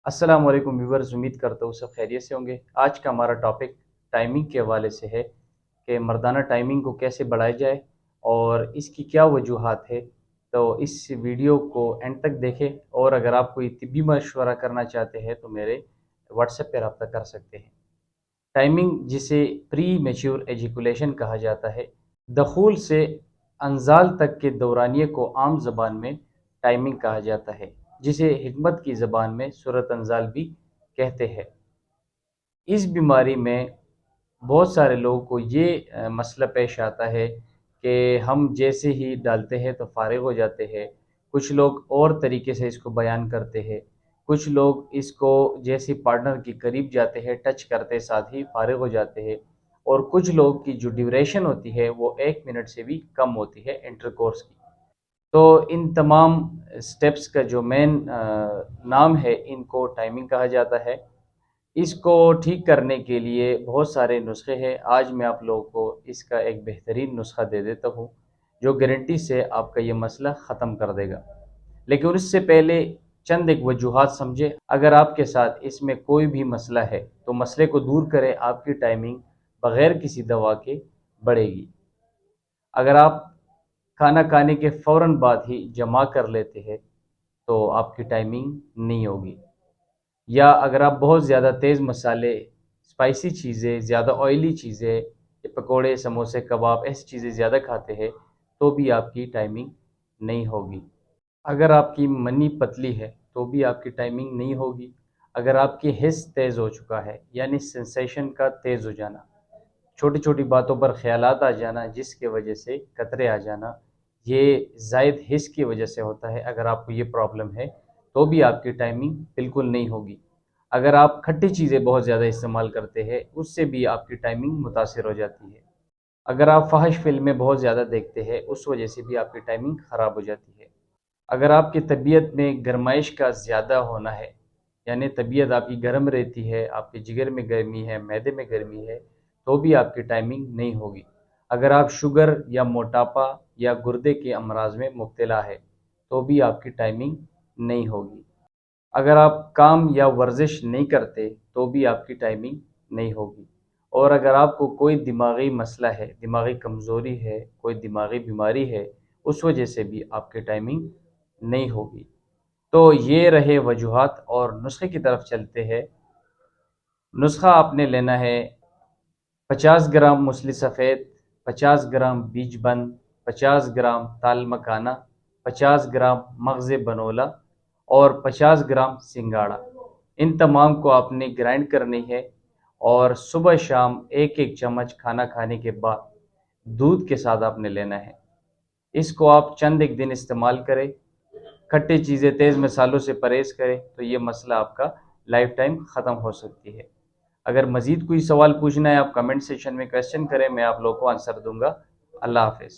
السلام علیکم ویورز، امید کرتا ہوں سب خیریت سے ہوں گے۔ آج کا ہمارا ٹاپک ٹائمنگ کے حوالے سے ہے کہ مردانہ ٹائمنگ کو کیسے بڑھایا جائے اور اس کی کیا وجوہات ہے۔ تو اس ویڈیو کو اینڈ تک دیکھیں، اور اگر آپ کوئی طبی مشورہ کرنا چاہتے ہیں تو میرے واٹس ایپ پہ رابطہ کر سکتے ہیں۔ ٹائمنگ، جسے پری میچور ایجیکولیشن کہا جاتا ہے، دخول سے انزال تک کے دورانیے کو عام زبان میں ٹائمنگ کہا جاتا ہے، جسے حکمت کی زبان میں صورت انزال بھی کہتے ہیں۔ اس بیماری میں بہت سارے لوگوں کو یہ مسئلہ پیش آتا ہے کہ ہم جیسے ہی ڈالتے ہیں تو فارغ ہو جاتے ہیں۔ کچھ لوگ اور طریقے سے اس کو بیان کرتے ہیں، کچھ لوگ اس کو جیسے پارٹنر کے قریب جاتے ہیں ٹچ کرتے ساتھ ہی فارغ ہو جاتے ہیں، اور کچھ لوگ کی جو ڈیوریشن ہوتی ہے وہ 1 منٹ سے بھی کم ہوتی ہے انٹر کورس کی۔ تو ان تمام سٹیپس کا جو مین نام ہے، ان کو ٹائمنگ کہا جاتا ہے۔ اس کو ٹھیک کرنے کے لیے بہت سارے نسخے ہیں۔ آج میں آپ لوگوں کو اس کا ایک بہترین نسخہ دے دیتا ہوں جو گارنٹی سے آپ کا یہ مسئلہ ختم کر دے گا۔ لیکن اس سے پہلے چند ایک وجوہات سمجھے۔ اگر آپ کے ساتھ اس میں کوئی بھی مسئلہ ہے تو مسئلے کو دور کریں، آپ کی ٹائمنگ بغیر کسی دوا کے بڑھے گی۔ اگر آپ کھانا کھانے کے فوراً بعد ہی جمع کر لیتے ہیں تو آپ کی ٹائمنگ نہیں ہوگی۔ یا اگر آپ بہت زیادہ تیز مسالے، اسپائسی چیزیں، زیادہ آئلی چیزیں، پکوڑے، سموسے، کباب، ایسی چیزیں زیادہ کھاتے ہیں تو بھی آپ کی ٹائمنگ نہیں ہوگی۔ اگر آپ کی منی پتلی ہے تو بھی آپ کی ٹائمنگ نہیں ہوگی۔ اگر آپ کی حس تیز ہو چکا ہے، یعنی سینسیشن کا تیز ہو جانا، چھوٹی چھوٹی باتوں پر خیالات آ جانا جس کی وجہ سے قطرے آ جانا، یہ زائد حس کی وجہ سے ہوتا ہے۔ اگر آپ کو یہ پرابلم ہے تو بھی آپ کی ٹائمنگ بالکل نہیں ہوگی۔ اگر آپ کھٹی چیزیں بہت زیادہ استعمال کرتے ہیں، اس سے بھی آپ کی ٹائمنگ متاثر ہو جاتی ہے۔ اگر آپ فحش فلمیں بہت زیادہ دیکھتے ہیں، اس وجہ سے بھی آپ کی ٹائمنگ خراب ہو جاتی ہے۔ اگر آپ کی طبیعت میں گرمائش کا زیادہ ہونا ہے، یعنی طبیعت آپ کی گرم رہتی ہے، آپ کے جگر میں گرمی ہے، معدے میں گرمی ہے، تو بھی آپ کی ٹائمنگ نہیں ہوگی۔ اگر آپ شوگر یا موٹاپا یا گردے کے امراض میں مبتلا ہے تو بھی آپ کی ٹائمنگ نہیں ہوگی۔ اگر آپ کام یا ورزش نہیں کرتے تو بھی آپ کی ٹائمنگ نہیں ہوگی۔ اور اگر آپ کو کوئی دماغی مسئلہ ہے، دماغی کمزوری ہے، کوئی دماغی بیماری ہے، اس وجہ سے بھی آپ کی ٹائمنگ نہیں ہوگی۔ تو یہ رہے وجوہات، اور نسخے کی طرف چلتے ہیں۔ نسخہ آپ نے لینا ہے 50 گرام موسلی سفید، 50 گرام بیج بند، 50 گرام تال مکانا، 50 گرام مغز بنولا اور 50 گرام سنگاڑا۔ ان تمام کو آپ نے گرائنڈ کرنی ہے، اور صبح شام ایک ایک چمچ کھانا کھانے کے بعد دودھ کے ساتھ آپ نے لینا ہے۔ اس کو آپ چند ایک دن استعمال کریں، کھٹی چیزیں، تیز مسالوں سے پرہیز کریں، تو یہ مسئلہ آپ کا لائف ٹائم ختم ہو سکتی ہے۔ اگر مزید کوئی سوال پوچھنا ہے، آپ کمنٹ سیکشن میں کویسچن کریں، میں آپ لوگوں کو آنسر دوں گا۔ اللہ حافظ۔